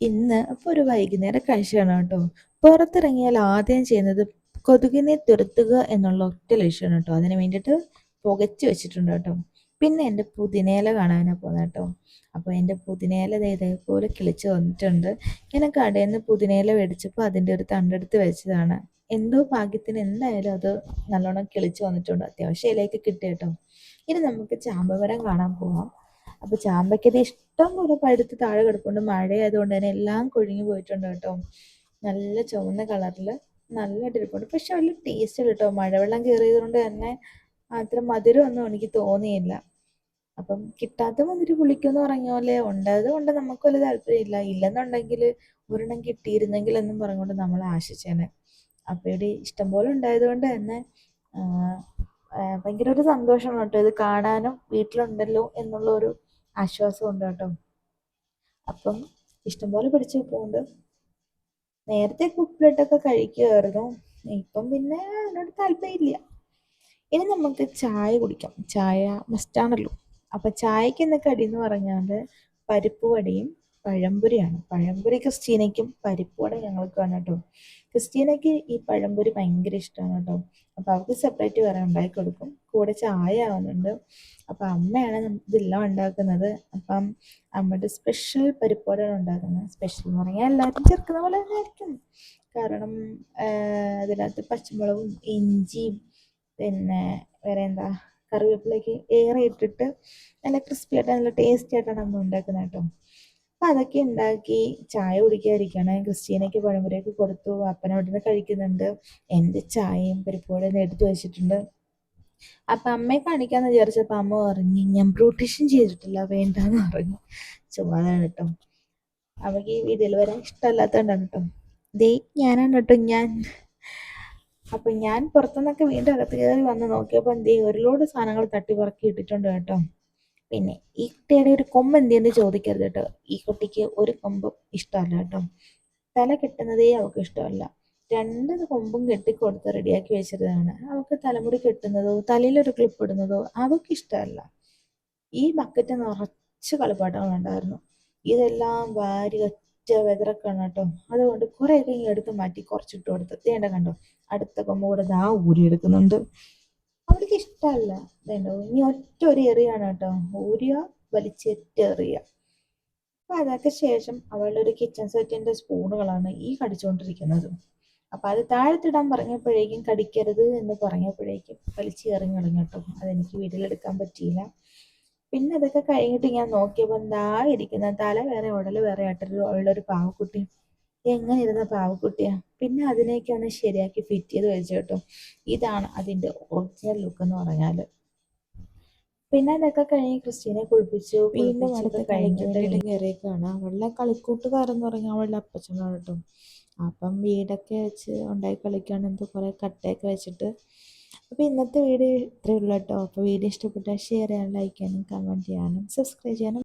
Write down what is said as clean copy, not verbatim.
ഇന്ന് അപ്പോൾ ഒരു വൈകുന്നേരം കാഴ്ചയാണ് കേട്ടോ. പുറത്തിറങ്ങിയാൽ ആദ്യം ചെയ്യുന്നത് കൊതുകിനെ തുരത്തുക എന്നുള്ള ഒറ്റ ലക്ഷ്യമാണ് കേട്ടോ. അതിന് വേണ്ടിയിട്ട് പുകച്ചു വെച്ചിട്ടുണ്ട് കേട്ടോ. പിന്നെ എൻ്റെ പുതിനയില കാണാനാണ് പോകുന്നത് കേട്ടോ. അപ്പോൾ എൻ്റെ പുതിനയില ഇതേപോലെ കിളിച്ച് വന്നിട്ടുണ്ട്. ഇങ്ങനെ കടയിൽ നിന്ന് പുതിനയില മേടിച്ചപ്പോൾ അതിൻ്റെ ഒരു തണ്ടെടുത്ത് വെച്ചതാണ്. എന്തോ ഭാഗ്യത്തിന് എന്തായാലും അത് നല്ലോണം കിളിച്ച് വന്നിട്ടുണ്ട്. അത്യാവശ്യം ഇലയൊക്കെ കിട്ടി കേട്ടോ. ഇനി നമുക്ക് ചാമ്പമരം കാണാൻ പോവാം. അപ്പോൾ ചാമ്പയ്ക്കത് ഇഷ്ടം പോലെ പഴുത്ത് താഴെ കിടപ്പുണ്ട്. മഴയായതുകൊണ്ട് തന്നെ എല്ലാം കൊഴിഞ്ഞു പോയിട്ടുണ്ട് കേട്ടോ. നല്ല ചുവന്ന കളറിൽ നല്ലതായിട്ട് ഇരിപ്പുണ്ട്. പക്ഷെ വലിയ ടേസ്റ്റ് കേട്ടോ. മഴവെള്ളം കയറിയത് കൊണ്ട് തന്നെ അത്ര മധുരമൊന്നും എനിക്ക് തോന്നിയില്ല. അപ്പം കിട്ടാത്ത മുന്തിരി പുളിക്കുമെന്ന് പറഞ്ഞ പോലെ ഉണ്ടായത് കൊണ്ട് നമുക്ക് വലിയ താല്പര്യമില്ല. ഇല്ലെന്നുണ്ടെങ്കിൽ ഒരെണ്ണം കിട്ടിയിരുന്നെങ്കിൽ എന്നും പറഞ്ഞുകൊണ്ട് നമ്മൾ ആശിച്ചേനെ. അപ്പോൾ ഇവിടെ ഇഷ്ടംപോലെ ഉണ്ടായത് കൊണ്ട് തന്നെ ഭയങ്കര ഒരു സന്തോഷമാണ് കേട്ടോ. ഇത് കാണാനും വീട്ടിലുണ്ടല്ലോ എന്നുള്ള ഒരു ആശ്വാസം ഉണ്ട് കേട്ടോ. അപ്പം ഇഷ്ടംപോലെ പിടിച്ചു പോകുന്നുണ്ട്. നേരത്തെ ഉപ്പിലിട്ടൊക്കെ കഴിക്കുമായിരുന്നു. ഇപ്പം പിന്നെ അതിനോട് താല്പര്യമില്ല. ഇനി നമുക്ക് ചായ കുടിക്കാം. ചായ മസ്റ്റാണല്ലോ. അപ്പം ചായക്ക് ഇന്ന് കടി എന്ന് പറഞ്ഞാൽ പരിപ്പ് വടയും പഴംപൊരിയാണ്. പഴംപൊരി ക്രിസ്റ്റീനയ്ക്കും പരിപ്പ് വട ഞങ്ങൾക്കാണ് കേട്ടോ. ക്രിസ്റ്റീനയ്ക്ക് ഈ പഴംപൊരി ഭയങ്കര ഇഷ്ടമാണ് കേട്ടോ. അപ്പോൾ അവർക്ക് സെപ്പറേറ്റ് വേറെ ഉണ്ടാക്കി കൊടുക്കും. കൂടെ ചായ ആവുന്നുണ്ട്. അപ്പം അമ്മയാണ് ഇതെല്ലാം ഉണ്ടാക്കുന്നത്. അപ്പം അമ്മയുടെ സ്പെഷ്യൽ പരിപ്പ് വടയാണ് ഉണ്ടാക്കുന്നത്. സ്പെഷ്യൽ എന്ന് പറഞ്ഞാൽ എല്ലാവരും ചേർക്കുന്ന പോലെ തന്നെ ആയിരിക്കും. കാരണം അതിനകത്ത് പച്ചമുളകും ഇഞ്ചിയും പിന്നെ വേറെ എന്താ കറിവേപ്പിലേക്ക് ഏറെ ഇട്ടിട്ട് നല്ല ക്രിസ്പി ആയിട്ട് നല്ല ടേസ്റ്റി ആയിട്ടാണ് അമ്മ ഉണ്ടാക്കുന്നത് കേട്ടോ. അപ്പം അതൊക്കെ ഉണ്ടാക്കി ചായ കുടിക്കാതിരിക്കുകയാണ്. ക്രിസ്റ്റീനയ്ക്ക് പഴംപൊരിയൊക്കെ കൊടുത്തു. അപ്പൻ അവിടെ നിന്ന് കഴിക്കുന്നുണ്ട്. എൻ്റെ ചായയും പരിപ്പോടെ എടുത്തു വെച്ചിട്ടുണ്ട്. അപ്പം അമ്മയെ കാണിക്കാമെന്ന് വിചാരിച്ചപ്പോൾ അമ്മ പറഞ്ഞു ഞാൻ ബ്യൂട്ടീഷ്യൻ ചെയ്തിട്ടില്ല, വേണ്ടാന്ന് പറഞ്ഞു. ചുമ്മാതാണ് കേട്ടോ. അവൾക്ക് ഈ വീഡിയോയിൽ വരാൻ ഇഷ്ടമല്ലാത്തതുകൊണ്ടാണ് കേട്ടോ. ദേ ഞാനാണ് കേട്ടോ ഞാൻ. അപ്പം ഞാൻ പുറത്തുനിന്നൊക്കെ വീണ്ടും അകത്ത് കയറി വന്ന് നോക്കിയപ്പോൾ എന്ത് ചെയ്യും, ഒരു ലോഡ് സാധനങ്ങൾ തട്ടിപ്പറക്കി ഇട്ടിട്ടുണ്ട് കേട്ടോ. പിന്നെ ഈ കുട്ടിയുടെ ഒരു കൊമ്പ് എന്തെന്ന് ചോദിക്കരുത് കേട്ടോ. ഈ കുട്ടിക്ക് ഒരു കൊമ്പും ഇഷ്ടമല്ല കേട്ടോ. തല കെട്ടുന്നതേ അവൾക്ക് ഇഷ്ടമല്ല. രണ്ട് കൊമ്പും കെട്ടിക്കൊടുത്ത് റെഡിയാക്കി വെച്ചിരുന്നതാണ്. അവൾക്ക് തലമുടി കെട്ടുന്നതോ തലയിലൊരു ക്ലിപ്പ് ഇടുന്നതോ അതൊക്കെ ഇഷ്ടമല്ല. ഈ ബക്കറ്റ് നിറച്ച് കളിപ്പാട്ടങ്ങളുണ്ടായിരുന്നു. ഇതെല്ലാം വാരി ഒറ്റ വെതറക്കാണ് കേട്ടോ. അതുകൊണ്ട് കുറേയൊക്കെ ഇങ്ങനെ എടുത്ത് മാറ്റി കുറച്ചിട്ട് കൊടുത്ത് തേണ്ട കണ്ടോ, അടുത്ത കൊമ്പ് കൂടെ ദാ ഊരി എടുക്കുന്നുണ്ട്. അവൾക്ക് ഇഷ്ടമല്ല. ഇതുണ്ടോ, ഇനി ഒറ്റ ഒരു എറിയാണ് കേട്ടോ. ഊരിയ വലിച്ചേറ്റ എറിയ. അപ്പം അതൊക്കെ ശേഷം അവളുടെ ഒരു കിച്ചൺ സെറ്റിൻ്റെ സ്പൂണുകളാണ് ഈ കടിച്ചുകൊണ്ടിരിക്കുന്നത്. അപ്പം അത് താഴത്തിടാൻ പറഞ്ഞപ്പോഴേക്കും കടിക്കരുത് എന്ന് പറഞ്ഞപ്പോഴേക്കും വലിച്ച് എറിഞ്ഞു കളഞ്ഞു കേട്ടോ. അതെനിക്ക് വീട്ടിലെടുക്കാൻ പറ്റിയില്ല. പിന്നെ അതൊക്കെ കഴിഞ്ഞിട്ട് ഞാൻ നോക്കിയപ്പോൾ എന്താ ഇരിക്കുന്ന തല വേറെ ഉടൽ വേറെ ആയിട്ടൊരു ഉള്ളൊരു പാവക്കുട്ടി. എങ്ങനെ ഇരുന്ന പാവക്കുട്ടിയാ. പിന്നെ അതിനെയൊക്കെ ഒന്ന് ശരിയാക്കി ഫിറ്റ് ചെയ്ത് വെച്ചു കേട്ടോ. ഇതാണ് അതിൻ്റെ ഒറിജിനൽ ലുക്ക് എന്ന് പറഞ്ഞാൽ. പിന്നെ അതൊക്കെ കഴിഞ്ഞ് ക്രിസ്റ്റീനെ കുളിപ്പിച്ചു. വീണ്ടും അടുത്ത കഴിഞ്ഞിട്ട് കളിക്ക് കയറിയേക്കാണ്. അവളുടെ കളിക്കൂട്ടുകാരെന്ന് പറഞ്ഞാൽ അവളുടെ അപ്പച്ചനാണ് കേട്ടോ. അപ്പം വീടൊക്കെ വെച്ച് ഉണ്ടായി കളിക്കുകയാണ്. എന്തോ കുറേ കട്ടയൊക്കെ വെച്ചിട്ട്. അപ്പോൾ ഇന്നത്തെ വീഡിയോ ഇത്രയേ ഉള്ളൂ കേട്ടോ. അപ്പോൾ വീഡിയോ ഇഷ്ടപ്പെട്ടാൽ ഷെയർ ചെയ്യാനും ലൈക്ക് ചെയ്യാനും കമൻറ്റ് ചെയ്യാനും സബ്സ്ക്രൈബ് ചെയ്യാനും